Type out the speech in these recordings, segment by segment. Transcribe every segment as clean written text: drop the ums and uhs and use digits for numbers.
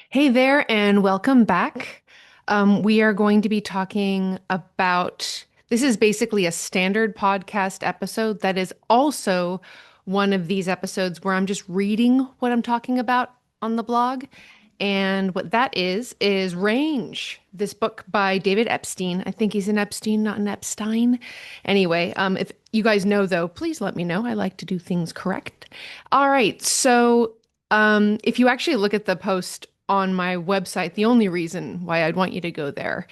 Hey there, and welcome back. We are going to be talking about this is basically a standard podcast episode that is also one of these episodes where I'm just reading what I'm talking about on the blog. And what that is Range, this book by David Epstein. I think he's an Epstein, not an Epstein. Anyway, if you guys know, though, please let me know. I like to do things correct. All right, so if you actually look at the post on my website, the only reason why I'd want you to go there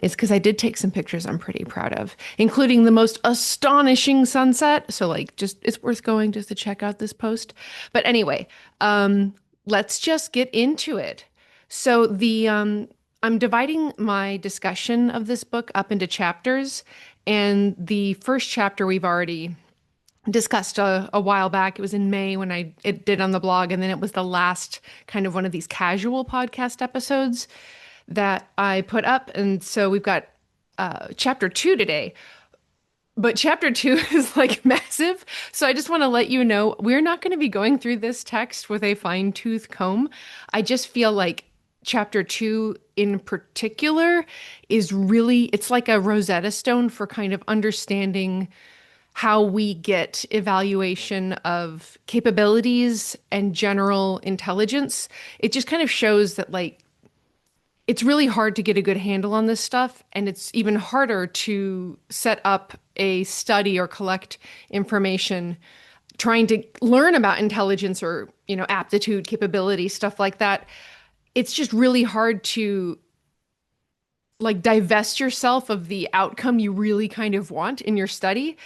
is because I did take some pictures I'm pretty proud of, including the most astonishing sunset. So, like, just it's worth going just to check out this post. But anyway, let's just get into it. So, I'm dividing my discussion of this book up into chapters, and the first chapter we've already discussed a while back. It was in May when it did on the blog, and then it was the last kind of one of these casual podcast episodes that I put up. And so we've got chapter two today. But chapter two is like massive. So I just want to let you know we're not going to be going through this text with a fine-tooth comb. I just feel like chapter two in particular is really, it's like a Rosetta Stone for kind of understanding how we get evaluation of capabilities and general intelligence. It just kind of shows that, like, it's really hard to get a good handle on this stuff, and it's even harder to set up a study or collect information trying to learn about intelligence or, aptitude, capability, stuff like that. It's just really hard to like divest yourself of the outcome you really kind of want in your study.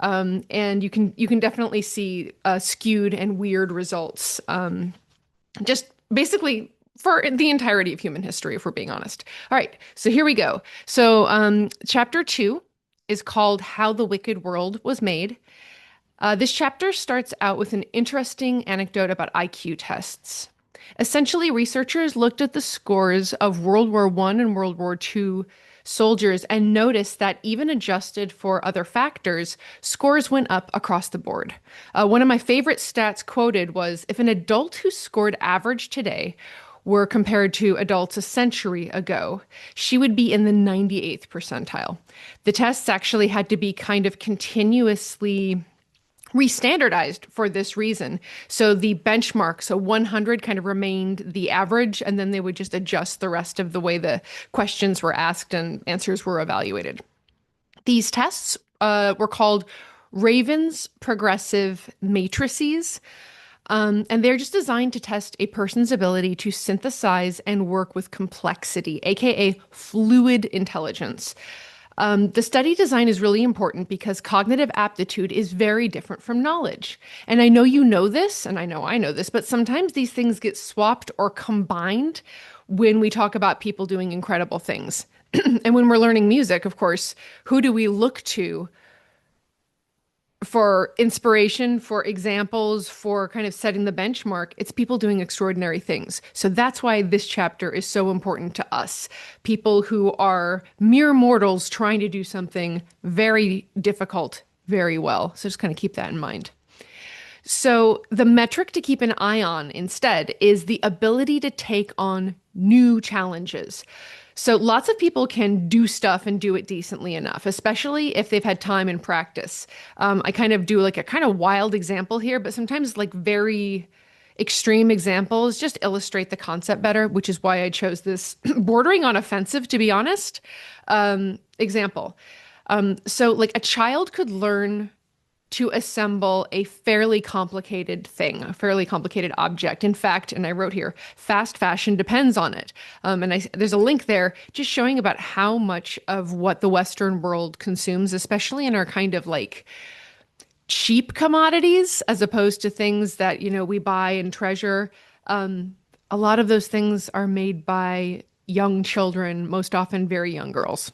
And you can definitely see skewed and weird results. Just basically for the entirety of human history, if we're being honest. All right, so here we go. So chapter two is called "How the Wicked World Was Made." This chapter starts out with an interesting anecdote about IQ tests. Essentially, researchers looked at the scores of World War I and World War II soldiers and noticed that even adjusted for other factors, scores went up across the board. One of my favorite stats quoted was if an adult who scored average today were compared to adults a century ago, she would be in the 98th percentile. The tests actually had to be kind of continuously restandardized for this reason. So the benchmark, so 100 kind of remained the average, and then they would just adjust the rest of the way the questions were asked and answers were evaluated. These tests were called Raven's progressive matrices. And they're just designed to test a person's ability to synthesize and work with complexity, aka fluid intelligence. The study design is really important because cognitive aptitude is very different from knowledge. And I know you know this, and I know this, but sometimes these things get swapped or combined when we talk about people doing incredible things. And when we're learning music, of course, who do we look to for inspiration, for examples, for kind of setting the benchmark? It's people doing extraordinary things. So that's why this chapter is so important to us. People who are mere mortals trying to do something very difficult very well. So just kind of keep that in mind. So the metric to keep an eye on instead is the ability to take on new challenges. So lots of people can do stuff and do it decently enough, especially if they've had time and practice. I kind of do like a kind of wild example here, but sometimes like very extreme examples just illustrate the concept better, which is why I chose this bordering on offensive, to be honest, example. So like a child could learn to assemble a fairly complicated thing, a fairly complicated object. In fact, and I wrote here, fast fashion depends on it. There's a link there just showing about how much of what the Western world consumes, especially in our kind of like cheap commodities, as opposed to things that, we buy and treasure. A lot of those things are made by young children, most often very young girls.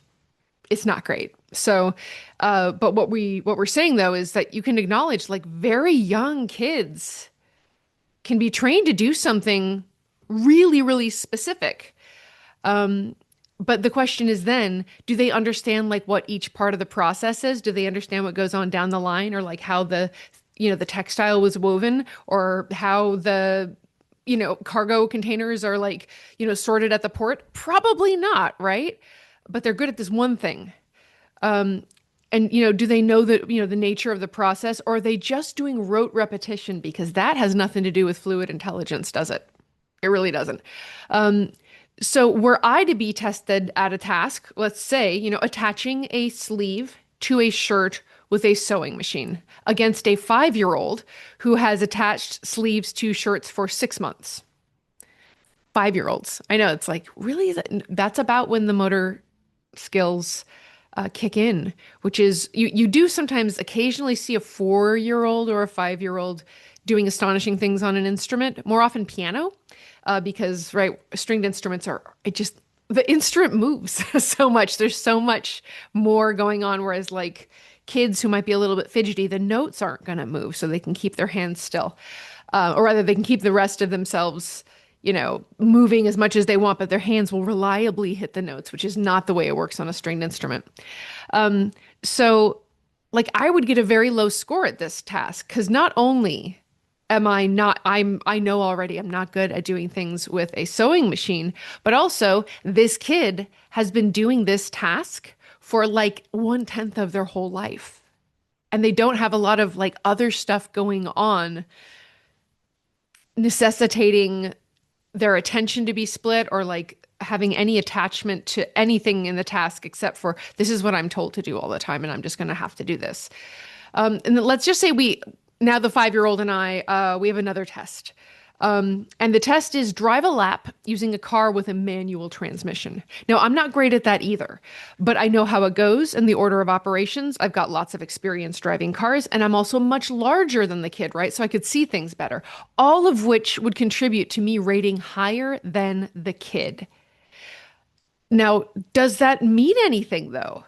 It's not great. So, but what we're saying though is that you can acknowledge like very young kids can be trained to do something really, really specific. But the question is then, do they understand like what each part of the process is? Do they understand what goes on down the line, or like how the textile was woven, or how the cargo containers are like, sorted at the port? Probably not, right? But they're good at this one thing. Um, and do they know the nature of the process, or are they just doing rote repetition? Because that has nothing to do with fluid intelligence, does it? It really doesn't. Um, so were I to be tested at a task, let's say, attaching a sleeve to a shirt with a sewing machine against a 5-year-old who has attached sleeves to shirts for 6 months. 5-year-olds. I know it's like, really? That's about when the motor skills kick in, which is you do sometimes occasionally see a 4-year-old or a 5-year-old doing astonishing things on an instrument, more often piano, because right, stringed instruments are it just the instrument moves so much. There's so much more going on, whereas like kids who might be a little bit fidgety, the notes aren't going to move, so they can keep their hands still, or rather, they can keep the rest of themselves moving as much as they want, but their hands will reliably hit the notes, which is not the way it works on a stringed instrument. So, like, I would get a very low score at this task because not only am I not, I know already I'm not good at doing things with a sewing machine, but also this kid has been doing this task for like 1/10 of their whole life. And they don't have a lot of like other stuff going on necessitating their attention to be split or like having any attachment to anything in the task except for this is what I'm told to do all the time and I'm just going to have to do this. And then let's just say now the 5-year-old and I, we have another test. And the test is drive a lap using a car with a manual transmission. Now, I'm not great at that either, but I know how it goes and the order of operations. I've got lots of experience driving cars, and I'm also much larger than the kid, right? So I could see things better, all of which would contribute to me rating higher than the kid. Now, does that mean anything though?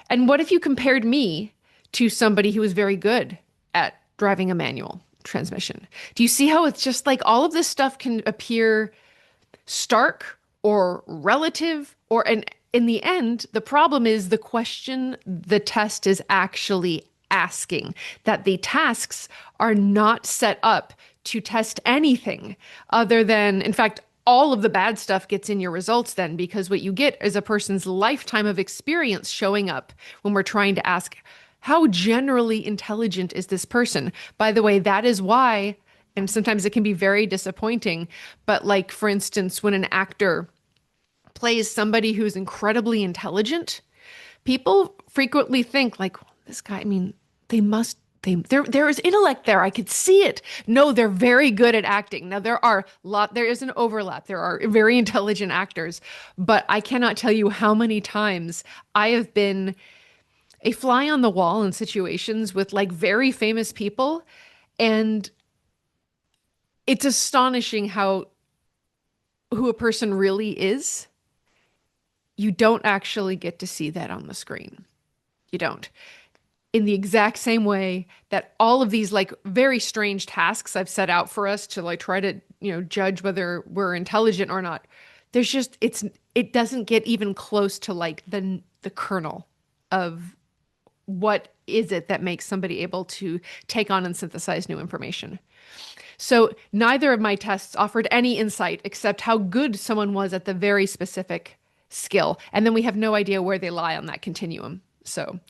And what if you compared me to somebody who was very good at driving a manual transmission? Do you see how it's just like all of this stuff can appear stark or relative and in the end, the problem is the question the test is actually asking, that the tasks are not set up to test anything other than, in fact, all of the bad stuff gets in your results then, because what you get is a person's lifetime of experience showing up when we're trying to ask, how generally intelligent is this person? By the way, that is why, and sometimes it can be very disappointing, but like, for instance, when an actor plays somebody who's incredibly intelligent, people frequently think like, this guy, I mean, there is intellect there. I could see it. No, they're very good at acting. Now there is an overlap. There are very intelligent actors, but I cannot tell you how many times I have been a fly on the wall in situations with like very famous people. And it's astonishing who a person really is. You don't actually get to see that on the screen. You don't. In the exact same way that all of these like very strange tasks I've set out for us to like try to, judge whether we're intelligent or not. It doesn't get even close to like the kernel of what is it that makes somebody able to take on and synthesize new information. So neither of my tests offered any insight except how good someone was at the very specific skill. And then we have no idea where they lie on that continuum. So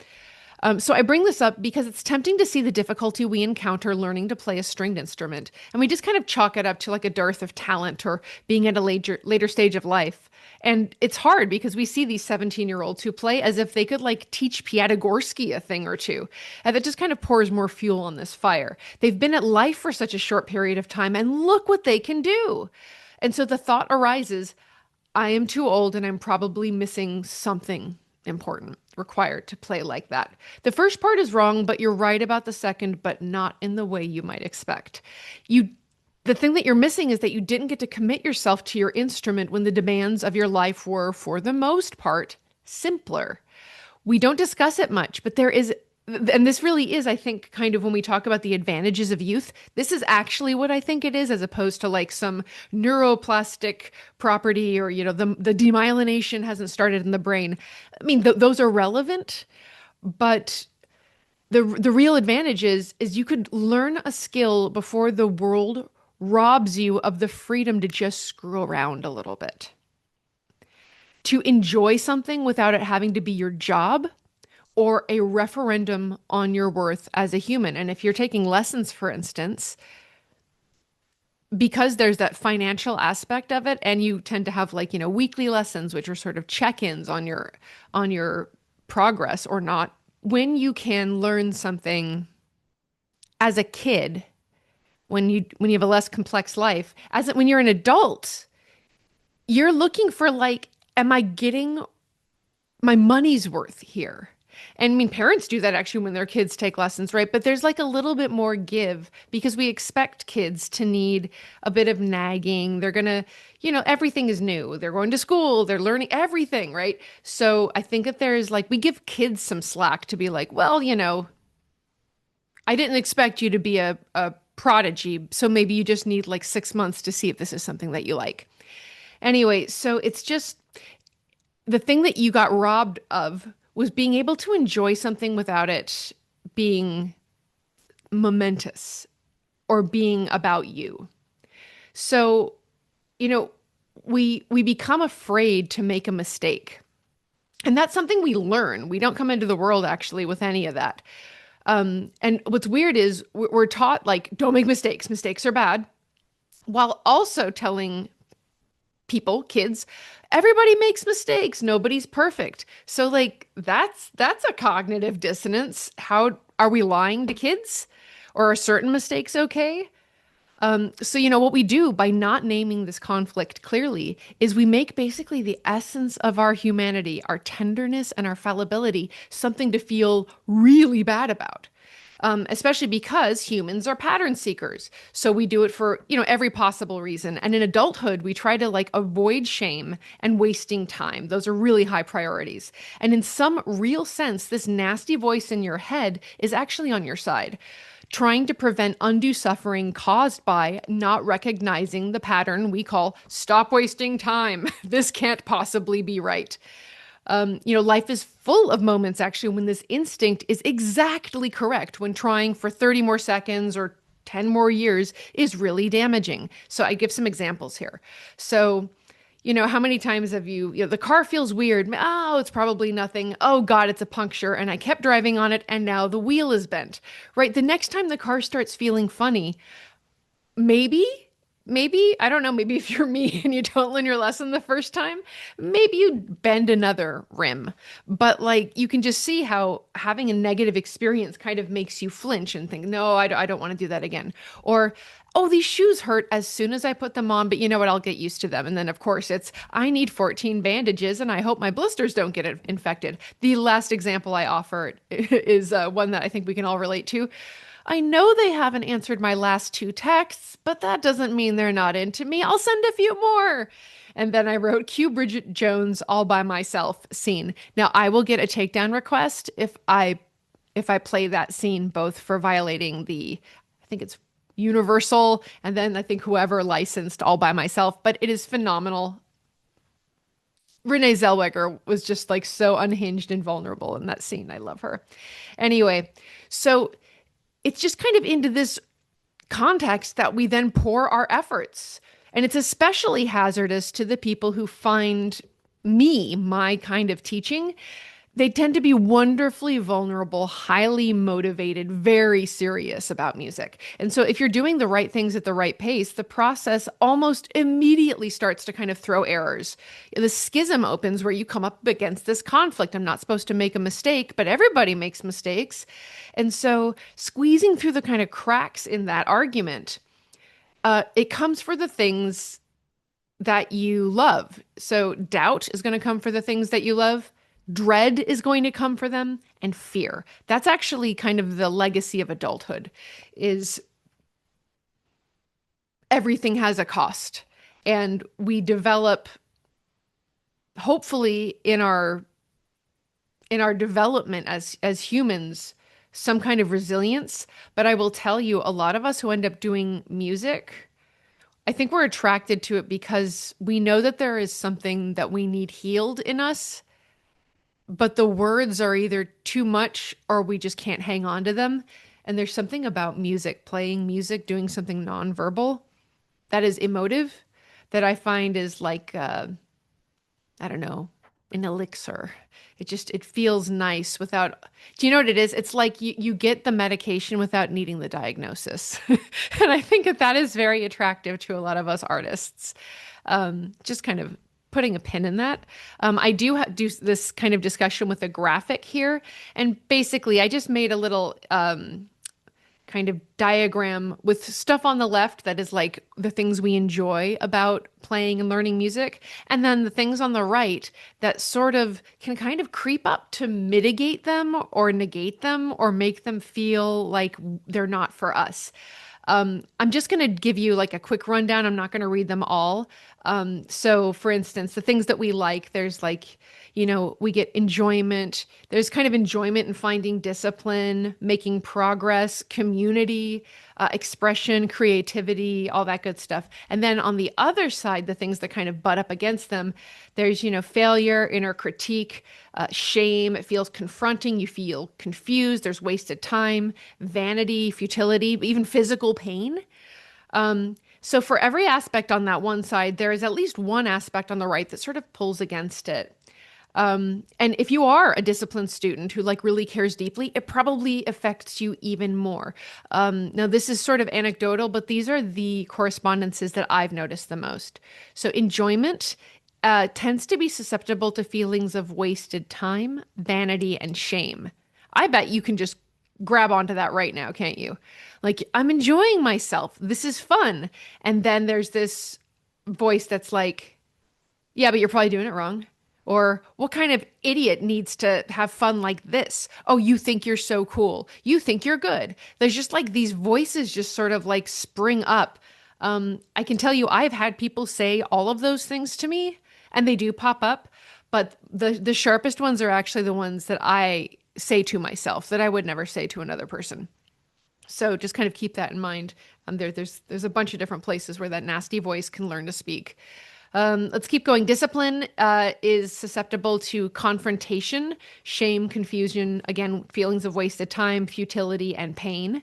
I bring this up because it's tempting to see the difficulty we encounter learning to play a stringed instrument. And we just kind of chalk it up to like a dearth of talent or being at a later stage of life. And it's hard because we see these 17-year-olds who play as if they could like teach Piatigorsky a thing or two. And that just kind of pours more fuel on this fire. They've been at life for such a short period of time and look what they can do. And so the thought arises, I am too old and I'm probably missing something important required to play like that. The first part is wrong, but you're right about the second, but not in the way you might expect. The thing that you're missing is that you didn't get to commit yourself to your instrument when the demands of your life were, for the most part, simpler. We don't discuss it much, but there is, and this really is, I think, kind of when we talk about the advantages of youth, this is actually what I think it is, as opposed to like some neuroplastic property or, the demyelination hasn't started in the brain. I mean, those are relevant, but the real advantage is you could learn a skill before the world robs you of the freedom to just screw around a little bit, to enjoy something without it having to be your job or a referendum on your worth as a human. And if you're taking lessons, for instance, because there's that financial aspect of it, and you tend to have like, weekly lessons, which are sort of check-ins on your progress or not. When you can learn something as a kid, when you have a less complex life, when you're an adult, you're looking for like, am I getting my money's worth here? And I mean, parents do that actually when their kids take lessons, right? But there's like a little bit more give because we expect kids to need a bit of nagging. They're gonna, everything is new. They're going to school, they're learning everything, right? So I think that there's like, we give kids some slack to be like, well, I didn't expect you to be a prodigy. So maybe you just need like 6 months to see if this is something that you like. Anyway, so it's just the thing that you got robbed of was being able to enjoy something without it being momentous or being about you. So, you know, we become afraid to make a mistake. And that's something we learn. We don't come into the world actually with any of that. And what's weird is we're taught like, don't make mistakes. Mistakes are bad, while also telling people, kids, everybody makes mistakes. Nobody's perfect. So like that's a cognitive dissonance. How are we lying to kids? Or are certain mistakes okay? So what we do by not naming this conflict clearly is we make basically the essence of our humanity, our tenderness and our fallibility, something to feel really bad about. Especially because humans are pattern seekers. So we do it for, every possible reason. And in adulthood, we try to like avoid shame and wasting time. Those are really high priorities. And in some real sense, this nasty voice in your head is actually on your side, trying to prevent undue suffering caused by not recognizing the pattern we call stop wasting time. This can't possibly be right. Life is full of moments actually when this instinct is exactly correct, when trying for 30 more seconds or 10 more years is really damaging. So I give some examples here. So, how many times have the car feels weird. Oh, it's probably nothing. Oh God, it's a puncture. And I kept driving on it and now the wheel is bent, right? The next time the car starts feeling funny, maybe I don't know, maybe if you're me and you don't learn your lesson the first time, maybe you bend another rim. But like you can just see how having a negative experience kind of makes you flinch and think, no, I don't want to do that again. Or, oh, these shoes hurt as soon as I put them on, but you know what, I'll get used to them. And then of course it's, I need 14 bandages and I hope my blisters don't get infected. The last example I offer is one that I think we can all relate to. I know they haven't answered my last 2 texts, but that doesn't mean they're not into me. I'll send a few more. And then I wrote cue Bridget Jones all by myself scene. Now I will get a takedown request if I play that scene, both for violating I think it's Universal, and then I think whoever licensed all by myself, but it is phenomenal. Renee Zellweger was just like so unhinged and vulnerable in that scene. I love her. Anyway, so it's just kind of into this context that we then pour our efforts. And it's especially hazardous to the people who find my kind of teaching. They tend to be wonderfully vulnerable, highly motivated, very serious about music. And so if you're doing the right things at the right pace, the process almost immediately starts to kind of throw errors. The schism opens where you come up against this conflict. I'm not supposed to make a mistake, but everybody makes mistakes. And so squeezing through the kind of cracks in that argument, it comes for the things that you love. So doubt is going to come for the things that you love. Dread is going to come for them, and fear. That's actually kind of the legacy of adulthood, is everything has a cost. And we develop, hopefully in our development as humans, some kind of resilience. But I will tell you, a lot of us who end up doing music, I think we're attracted to it because we know that there is something that we need healed in us, but the words are either too much or we just can't hang on to them. And there's something about music, playing music, doing something nonverbal that is emotive that I find is like I don't know, an elixir. It feels nice without, do you know what it is? It's like you get the medication without needing the diagnosis. And I think that that is very attractive to a lot of us artists. Just kind of putting a pin in that. I do this kind of discussion with a graphic here. And basically, I just made a little kind of diagram with stuff on the left that is like the things we enjoy about playing and learning music, and then the things on the right that sort of can kind of creep up to mitigate them or negate them or make them feel like they're not for us. I'm just going to give you like a quick rundown. I'm not going to read them all. So, for instance, the things that we like, there's like, we get enjoyment. There's kind of enjoyment in finding discipline, making progress, community, expression, creativity, all that good stuff. And then on the other side, the things that kind of butt up against them, there's, failure, inner critique, shame. It feels confronting. You feel confused. There's wasted time, vanity, futility, even physical pain. So for every aspect on that one side, there is at least one aspect on the right that sort of pulls against it. And if you are a disciplined student who like really cares deeply, it probably affects you even more. Now, this is sort of anecdotal, but these are the correspondences that I've noticed the most. So enjoyment tends to be susceptible to feelings of wasted time, vanity, and shame. I bet you can just grab onto that right now, can't you? Like, I'm enjoying myself. This is fun. And then there's this voice that's like, yeah, but you're probably doing it wrong. Or what kind of idiot needs to have fun like this? Oh, you think you're so cool. You think you're good. There's just like these voices just sort of like spring up. I can tell you, I've had people say all of those things to me, and they do pop up. But the sharpest ones are actually the ones that I say to myself that I would never say to another person. So just kind of keep that in mind. There's a bunch of different places where that nasty voice can learn to speak. Let's keep going. Discipline is susceptible to confrontation, shame, confusion, again, feelings of wasted time, futility, and pain.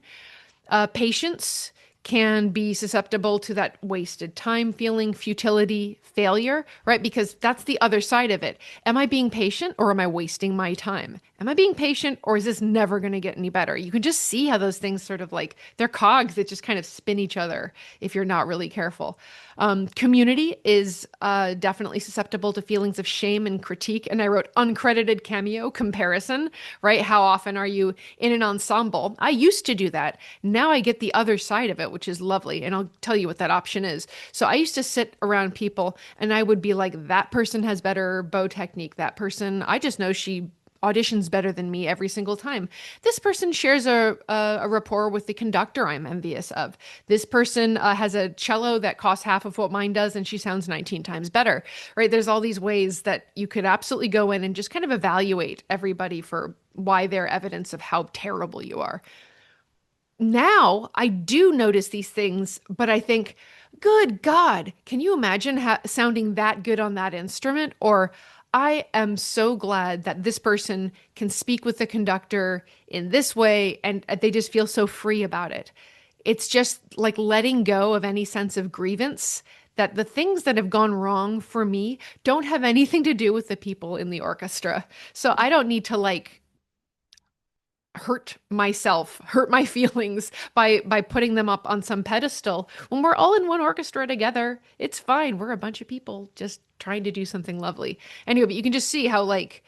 Patience can be susceptible to that wasted time feeling, futility, failure, right? Because that's the other side of it. Am I being patient or am I wasting my time? Am I being patient or is this never going to get any better? You can just see how those things sort of like they're cogs that just kind of spin each other if you're not really careful. Community is definitely susceptible to feelings of shame and critique. And I wrote uncredited cameo comparison, right? How often are you in an ensemble? I used to do that. Now I get the other side of it, which is lovely. And I'll tell you what that option is. So I used to sit around people and I would be like, that person has better bow technique. That person, I just know she auditions better than me every single time. This person shares a rapport with the conductor I'm envious of. This person has a cello that costs half of what mine does, and she sounds 19 times better, right? There's all these ways that you could absolutely go in and just kind of evaluate everybody for why they're evidence of how terrible you are. Now I do notice these things, but I think, good God, can you imagine sounding that good on that instrument? Or I am so glad that this person can speak with the conductor in this way and they just feel so free about it. It's just like letting go of any sense of grievance that the things that have gone wrong for me don't have anything to do with the people in the orchestra. So I don't need to like hurt myself, hurt my feelings by putting them up on some pedestal. When we're all in one orchestra together, it's fine. We're a bunch of people just trying to do something lovely. Anyway, but you can just see how like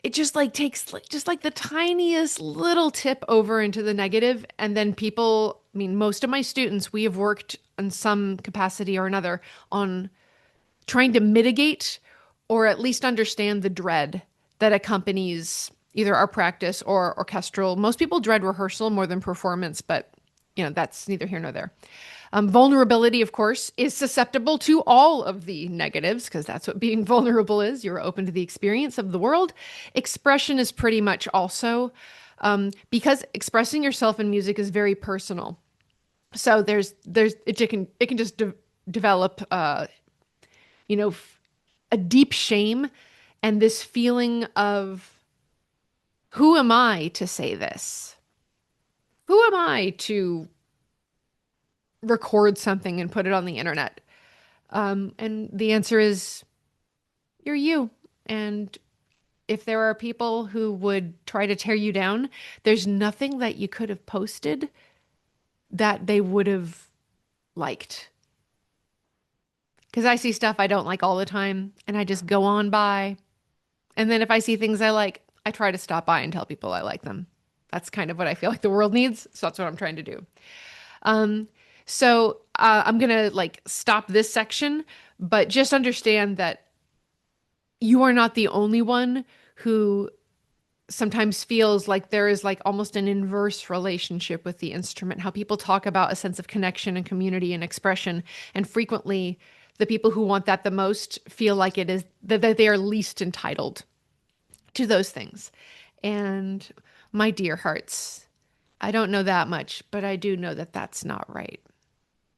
it just like takes like just like the tiniest little tip over into the negative, and then people, I mean, most of my students, we have worked in some capacity or another on trying to mitigate or at least understand the dread that accompanies either our practice or orchestral. Most people dread rehearsal more than performance, but that's neither here nor there. Vulnerability, of course, is susceptible to all of the negatives because that's what being vulnerable is. You're open to the experience of the world. Expression is pretty much also because expressing yourself in music is very personal. So it can just develop a deep shame and this feeling of who am I to say this? Who am I to record something and put it on the internet? And the answer is you're you. And if there are people who would try to tear you down, there's nothing that you could have posted that they would have liked. Because I see stuff I don't like all the time and I just go on by. And then if I see things I like, I try to stop by and tell people I like them. That's kind of what I feel like the world needs. So that's what I'm trying to do. Um, I'm gonna like stop this section, but just understand that you are not the only one who sometimes feels like there is like almost an inverse relationship with the instrument, how people talk about a sense of connection and community and expression. And frequently, the people who want that the most feel like it is that they are least entitled to those things. And my dear hearts, I don't know that much, but I do know that that's not right.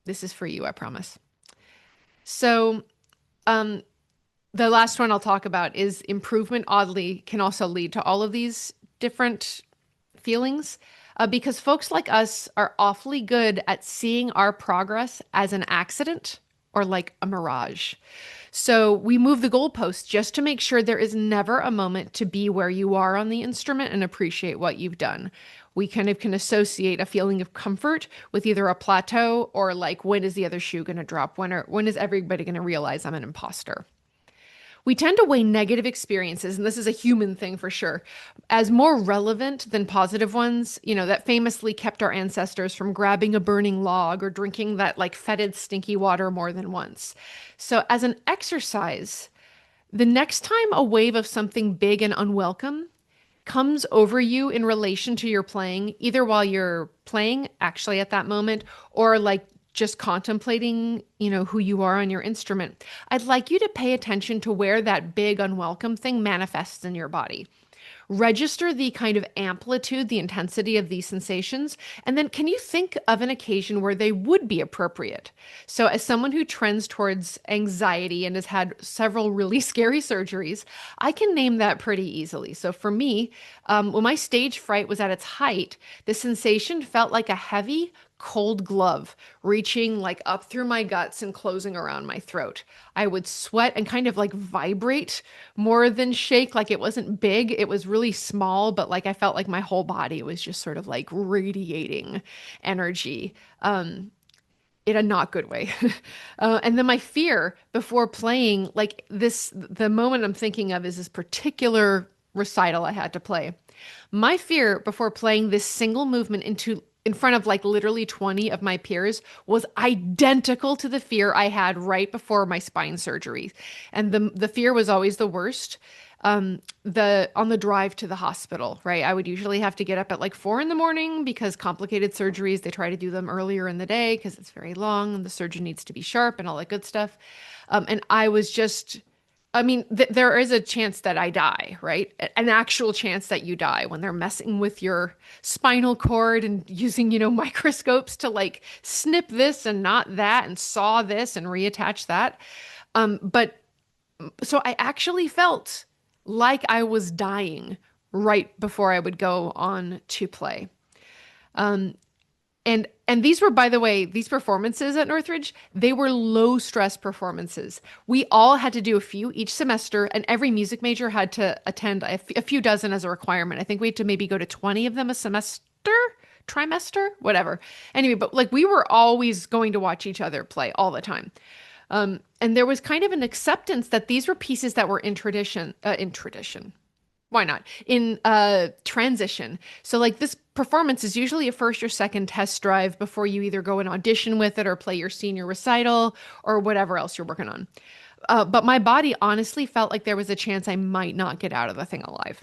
This is for you, I promise. So, um, the last one I'll talk about is improvement, oddly, can also lead to all of these different feelings because folks like us are awfully good at seeing our progress as an accident or like a mirage. So we move the goalposts just to make sure there is never a moment to be where you are on the instrument and appreciate what you've done. We kind of can associate a feeling of comfort with either a plateau or like when is the other shoe going to drop? When is everybody going to realize I'm an imposter? We tend to weigh negative experiences, and this is a human thing for sure, as more relevant than positive ones, that famously kept our ancestors from grabbing a burning log or drinking that like fetid, stinky water more than once. So, as an exercise, the next time a wave of something big and unwelcome comes over you in relation to your playing, either while you're playing actually at that moment or like just contemplating, who you are on your instrument, I'd like you to pay attention to where that big unwelcome thing manifests in your body. Register the kind of amplitude, the intensity of these sensations, and then can you think of an occasion where they would be appropriate? So, as someone who trends towards anxiety and has had several really scary surgeries, I can name that pretty easily. So, for me, when my stage fright was at its height, the sensation felt like a heavy, cold glove reaching like up through my guts and closing around my throat. I would sweat and kind of like vibrate more than shake. Like it wasn't big, it was really small, but like I felt like my whole body was just sort of like radiating energy. In a not good way. And then my fear before playing, like this, the moment I'm thinking of is this particular recital I had to play. My fear before playing this single movement in front of like literally 20 of my peers was identical to the fear I had right before my spine surgery. And the fear was always the worst. The on the drive to the hospital, right? I would usually have to get up at like 4 in the morning because complicated surgeries, they try to do them earlier in the day because it's very long and the surgeon needs to be sharp and all that good stuff. And I was just I mean, there is a chance that I die, right? An actual chance that you die when they're messing with your spinal cord and using, microscopes to like snip this and not that and saw this and reattach that. But so I actually felt like I was dying right before I would go on to play. Um, and these were, by the way, these performances at Northridge, they were low stress performances. We all had to do a few each semester, and every music major had to attend a few dozen as a requirement. I think we had to maybe go to 20 of them a semester, trimester, whatever. Anyway, but like we were always going to watch each other play all the time. And there was kind of an acceptance that these were pieces that were in tradition. Why not? In transition. So like this performance is usually a first or second test drive before you either go and audition with it or play your senior recital or whatever else you're working on. But my body honestly felt like there was a chance I might not get out of the thing alive.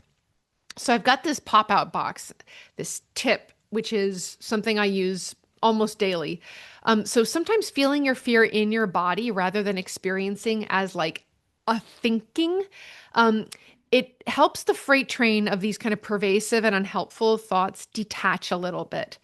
So I've got this pop-out box, this tip, which is something I use almost daily. So sometimes feeling your fear in your body rather than experiencing as like a thinking, it helps the freight train of these kind of pervasive and unhelpful thoughts detach a little bit.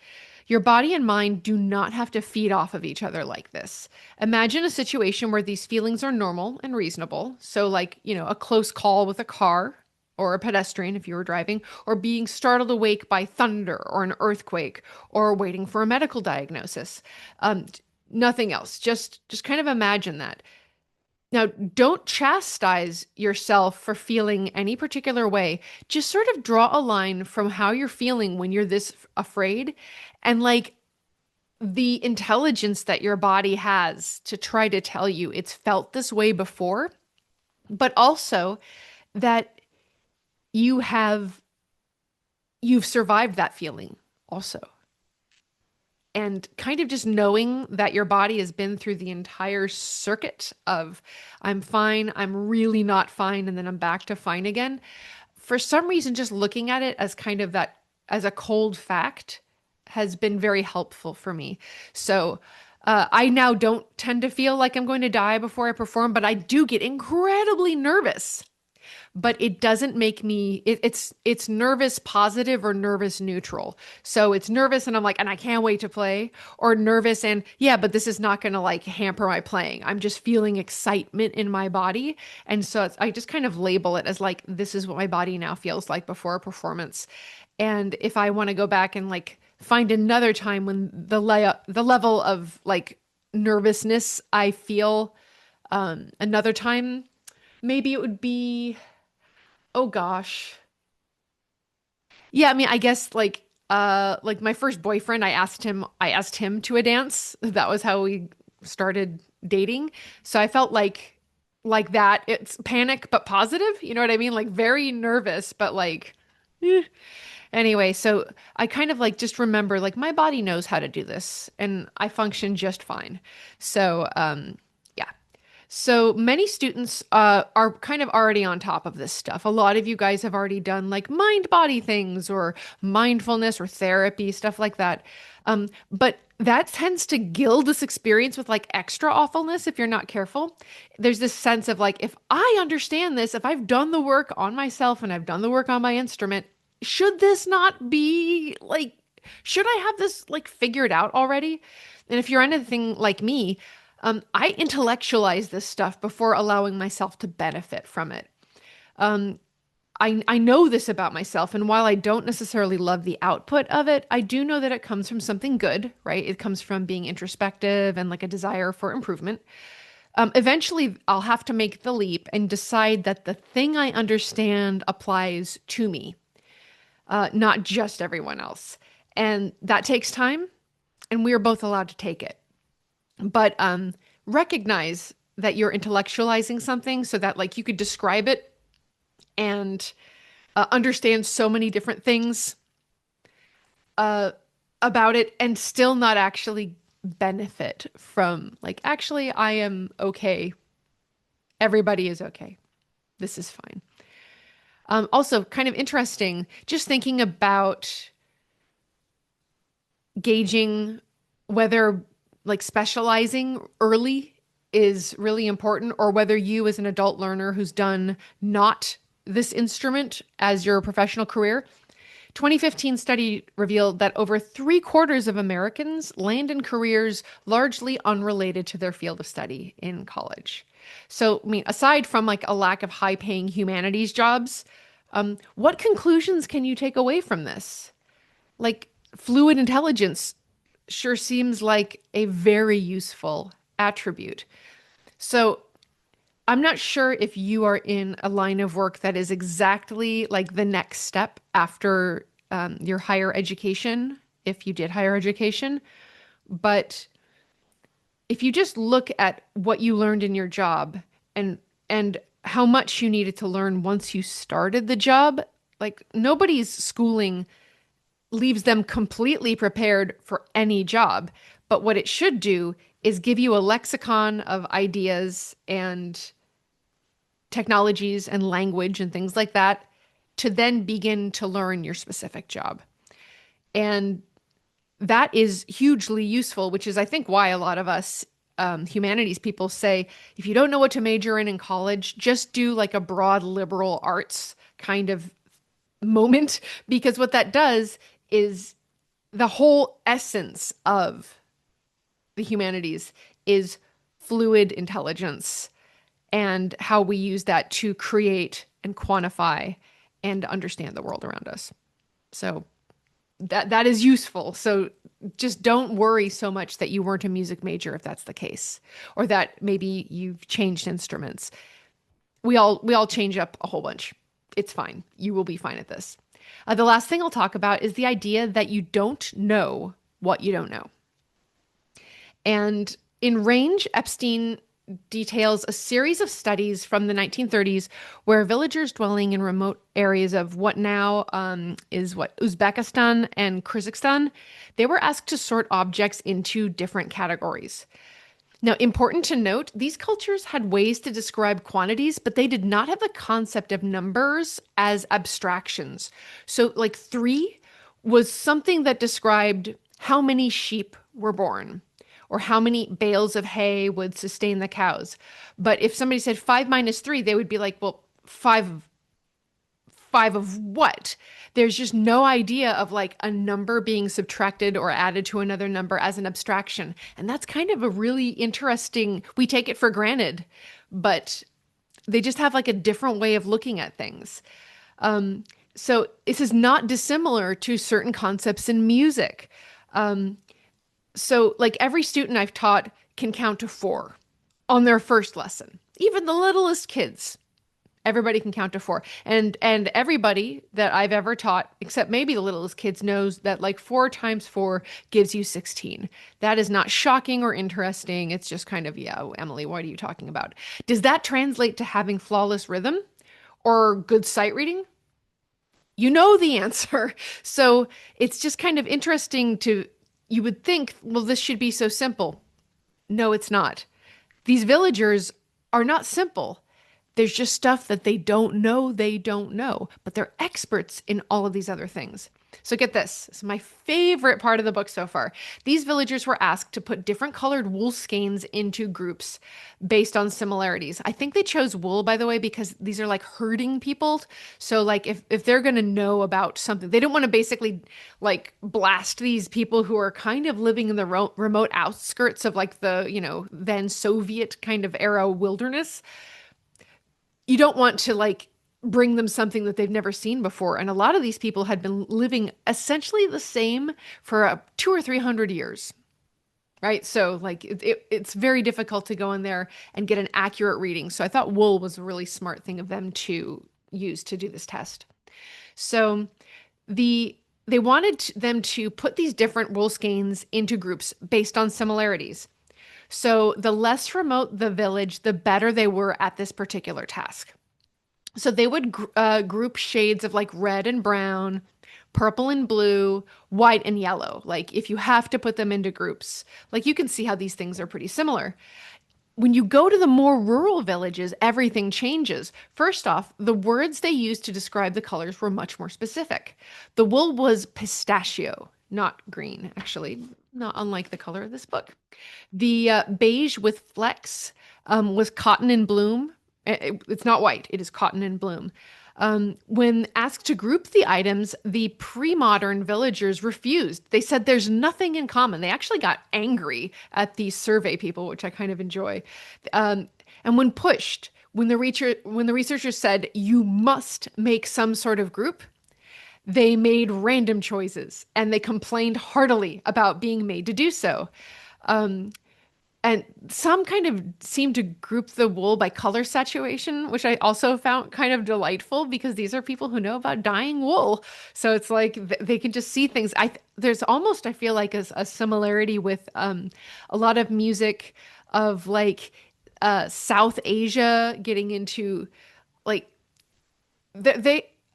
Your body and mind do not have to feed off of each other like this. Imagine a situation where these feelings are normal and reasonable. So, like, a close call with a car or a pedestrian if you were driving, or being startled awake by thunder or an earthquake, or waiting for a medical diagnosis. Nothing else. Just kind of imagine that. Now, don't chastise yourself for feeling any particular way. Just sort of draw a line from how you're feeling when you're this afraid and like the intelligence that your body has to try to tell you it's felt this way before, but also that you have you've survived that feeling also. And kind of just knowing that your body has been through the entire circuit of I'm fine, I'm really not fine, and then I'm back to fine again. For some reason, just looking at it as kind of that as a cold fact has been very helpful for me. So I now don't tend to feel like I'm going to die before I perform, but I do get incredibly nervous, but it doesn't make me it's nervous positive or nervous neutral. So it's nervous and I'm like, and I can't wait to play, or nervous and yeah, but this is not going to like hamper my playing. I'm just feeling excitement in my body. And so I just kind of label it as like, this is what my body now feels like before a performance. And if I want to go back and like find another time when the level of like nervousness I feel another time, maybe it would be, oh gosh. Yeah, I mean, I guess like my first boyfriend, I asked him to a dance. That was how we started dating. So I felt like that. It's panic but positive, you know what I mean? Like very nervous, but like eh. Anyway, so I kind of like just remember like my body knows how to do this and I function just fine. So yeah. So many students are kind of already on top of this stuff. A lot of you guys have already done like mind body things or mindfulness or therapy, stuff like that. But that tends to gild this experience with like extra awfulness if you're not careful. There's this sense of like, if I understand this, if I've done the work on myself and I've done the work on my instrument, should this not be like, should I have this like figured out already? And if you're anything like me, I intellectualize this stuff before allowing myself to benefit from it. Um, I know this about myself, and while I don't necessarily love the output of it, I do know that it comes from something good, right? It comes from being introspective and like a desire for improvement. Eventually, I'll have to make the leap and decide that the thing I understand applies to me, not just everyone else. And that takes time, and we are both allowed to take it. But recognize that you're intellectualizing something so that like you could describe it and understand so many different things uh, about it and still not actually benefit from like actually I am okay. Everybody is okay. This is fine. Also, kind of interesting, just thinking about gauging whether like specializing early is really important or whether you as an adult learner who's done not this instrument as your professional career. 2015 study revealed that over three-quarters of Americans land in careers largely unrelated to their field of study in college. So, I mean, aside from like a lack of high-paying humanities jobs, what conclusions can you take away from this? Like fluid intelligence sure seems like a very useful attribute. So I'm not sure if you are in a line of work that is exactly like the next step after your higher education, if you did higher education, but if you just look at what you learned in your job and how much you needed to learn once you started the job, like nobody's schooling leaves them completely prepared for any job. But what it should do is give you a lexicon of ideas and technologies and language and things like that to then begin to learn your specific job. And that is hugely useful, which is, I think, why a lot of us humanities people say, if you don't know what to major in college, just do like a broad liberal arts kind of moment, because what that does is the whole essence of the humanities is fluid intelligence and how we use that to create and quantify and understand the world around us. So, that is useful. So just don't worry so much that you weren't a music major if that's the case, or that maybe you've changed instruments. We all change up a whole bunch. It's fine. You will be fine at this. The last thing I'll talk about is the idea that you don't know what you don't know. And in Range, Epstein details a series of studies from the 1930s where villagers dwelling in remote areas of what now is what Uzbekistan and Kyrgyzstan, they were asked to sort objects into different categories. Now, important to note, these cultures had ways to describe quantities, but they did not have the concept of numbers as abstractions. So, like three was something that described how many sheep were born or how many bales of hay would sustain the cows. But if somebody said five minus three, they would be like, well, five of what? There's just no idea of like a number being subtracted or added to another number as an abstraction. And that's kind of a really interesting, we take it for granted, but they just have like a different way of looking at things. So this is not dissimilar to certain concepts in music. So like every student I've taught can count to four on their first lesson, even the littlest kids. Everybody can count to four. And everybody that I've ever taught, except maybe the littlest kids, knows that like 4 times 4 gives you 16. That is not shocking or interesting. It's just kind of, yeah, Emily, what are you talking about? Does that translate to having flawless rhythm or good sight reading? You know the answer. So it's just kind of interesting to, you would think, well, this should be so simple. No, it's not. These villagers are not simple. There's just stuff that they don't know, but they're experts in all of these other things. So get this. This is my favorite part of the book so far. These villagers were asked to put different colored wool skeins into groups based on similarities. I think they chose wool, by the way, because these are like herding people. So like if they're going to know about something, they don't want to basically like blast these people who are kind of living in the remote outskirts of like the, then Soviet kind of era wilderness. You don't want to like bring them something that they've never seen before. And a lot of these people had been living essentially the same for 200 or 300 years, right? So like it's very difficult to go in there and get an accurate reading. So I thought wool was a really smart thing of them to use to do this test. So they wanted them to put these different wool skeins into groups based on similarities. So the less remote the village, the better they were at this particular task. So they would group shades of like red and brown, purple and blue, white and yellow. Like if you have to put them into groups, like you can see how these things are pretty similar. When you go to the more rural villages, everything changes. First off, the words they used to describe the colors were much more specific. The wool was pistachio, not green, actually, not unlike the color of this book. The beige with flecks was cotton in bloom. It's not white, it is cotton in bloom. When asked to group the items, the pre-modern villagers refused. They said there's nothing in common. They actually got angry at these survey people, which I kind of enjoy. And when pushed, when the researchers said you must make some sort of group, they made random choices and they complained heartily about being made to do so. And some kind of seem to group the wool by color saturation, which I also found kind of delightful because these are people who know about dyeing wool. So it's like they can just see things. There's almost, I feel like, a similarity with a lot of music of like South Asia getting into like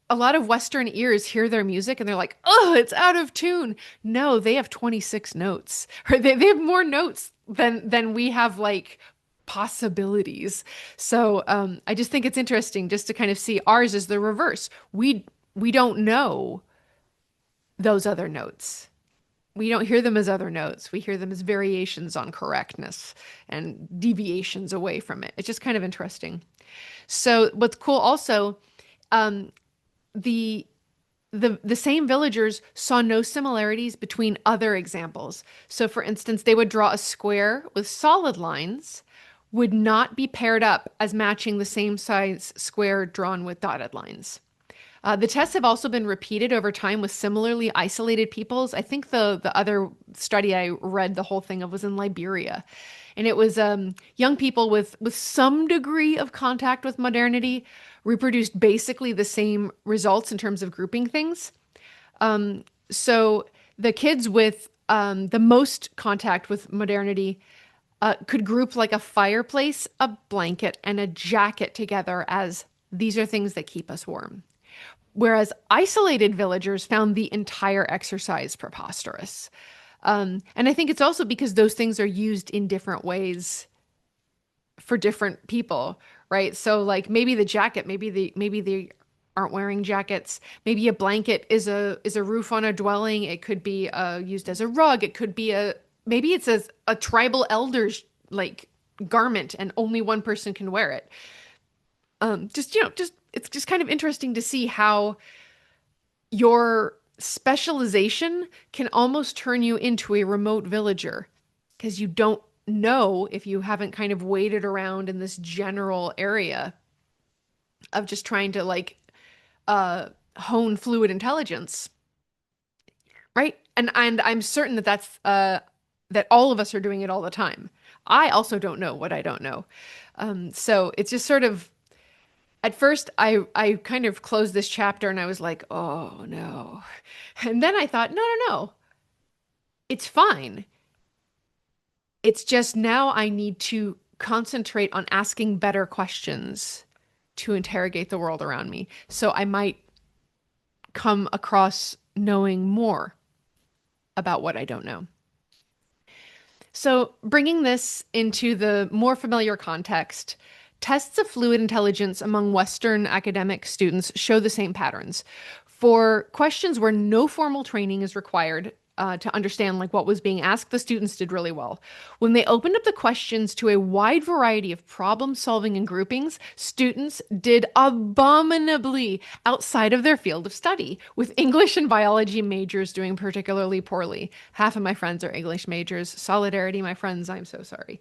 a lot of Western ears hear their music and they're like, oh, it's out of tune. No, they have 26 notes, or they have more notes than we have like possibilities. So I just think it's interesting just to kind of see ours is the reverse. We don't know those other notes. We don't hear them as other notes. We hear them as variations on correctness and deviations away from it. It's just kind of interesting. So what's cool also, the same villagers saw no similarities between other examples. So for instance, they would draw a square with solid lines, would not be paired up as matching the same size square drawn with dotted lines. The tests have also been repeated over time with similarly isolated peoples. I think the other study I read the whole thing of was in Liberia, and it was young people with some degree of contact with modernity reproduced basically the same results in terms of grouping things. So the kids with the most contact with modernity could group like a fireplace, a blanket, and a jacket together as these are things that keep us warm. Whereas isolated villagers found the entire exercise preposterous. And I think it's also because those things are used in different ways for different people, right? So like maybe the jacket, maybe they aren't wearing jackets. Maybe a blanket is a roof on a dwelling. It could be used as a rug. It could be maybe it's a tribal elder's like garment and only one person can wear it. Just it's just kind of interesting to see how your specialization can almost turn you into a remote villager because you don't know if you haven't kind of waded around in this general area of just trying to like hone fluid intelligence, right? And I'm certain that that all of us are doing it all the time. I also don't know what I don't know. So it's just sort of at first I kind of closed this chapter and I was like, oh no. And then I thought, no. It's fine. It's just now I need to concentrate on asking better questions to interrogate the world around me. So I might come across knowing more about what I don't know. So, bringing this into the more familiar context, tests of fluid intelligence among Western academic students show the same patterns. For questions where no formal training is required, to understand like what was being asked, the students did really well. When they opened up the questions to a wide variety of problem solving and groupings, students did abominably outside of their field of study, with English and biology majors doing particularly poorly. Half of my friends are English majors. Solidarity, my friends, I'm so sorry.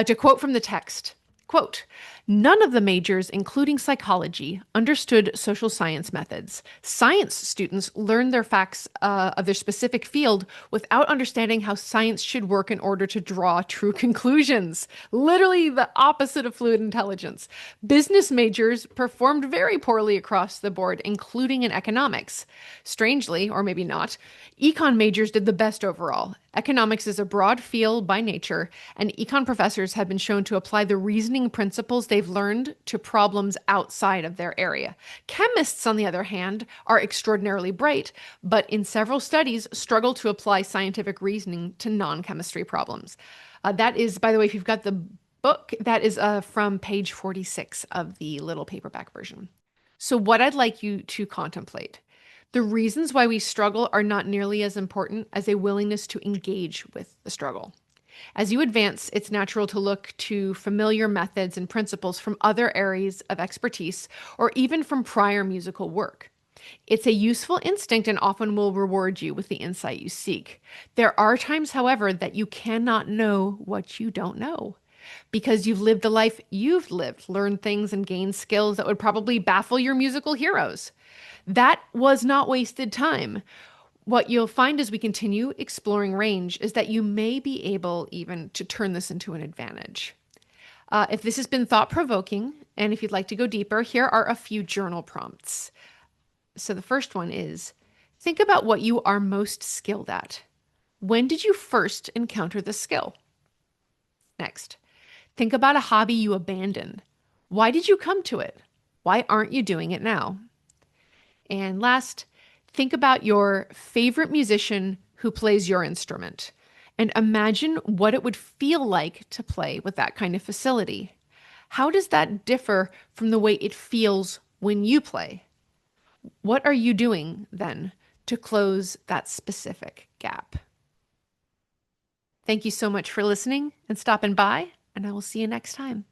To quote from the text, quote, none of the majors, including psychology, understood social science methods. Science students learned their facts of their specific field without understanding how science should work in order to draw true conclusions. Literally the opposite of fluid intelligence. Business majors performed very poorly across the board, including in economics. Strangely, or maybe not, econ majors did the best overall. Economics is a broad field by nature, and econ professors have been shown to apply the reasoning principles they've learned to problems outside of their area. Chemists, on the other hand, are extraordinarily bright, but in several studies struggle to apply scientific reasoning to non-chemistry problems. That is, by the way, if you've got the book, that is from page 46 of the little paperback version. So what I'd like you to contemplate. The reasons why we struggle are not nearly as important as a willingness to engage with the struggle. As you advance, it's natural to look to familiar methods and principles from other areas of expertise or even from prior musical work. It's a useful instinct and often will reward you with the insight you seek. There are times, however, that you cannot know what you don't know. Because you've lived the life you've lived, learned things and gained skills that would probably baffle your musical heroes. That was not wasted time. What you'll find as we continue exploring range is that you may be able even to turn this into an advantage. If this has been thought-provoking, and if you'd like to go deeper, here are a few journal prompts. So the first one is, think about what you are most skilled at. When did you first encounter the skill? Next, think about a hobby you abandoned. Why did you come to it? Why aren't you doing it now? And last, think about your favorite musician who plays your instrument and imagine what it would feel like to play with that kind of facility. How does that differ from the way it feels when you play? What are you doing then to close that specific gap? Thank you so much for listening and stopping by, and I will see you next time.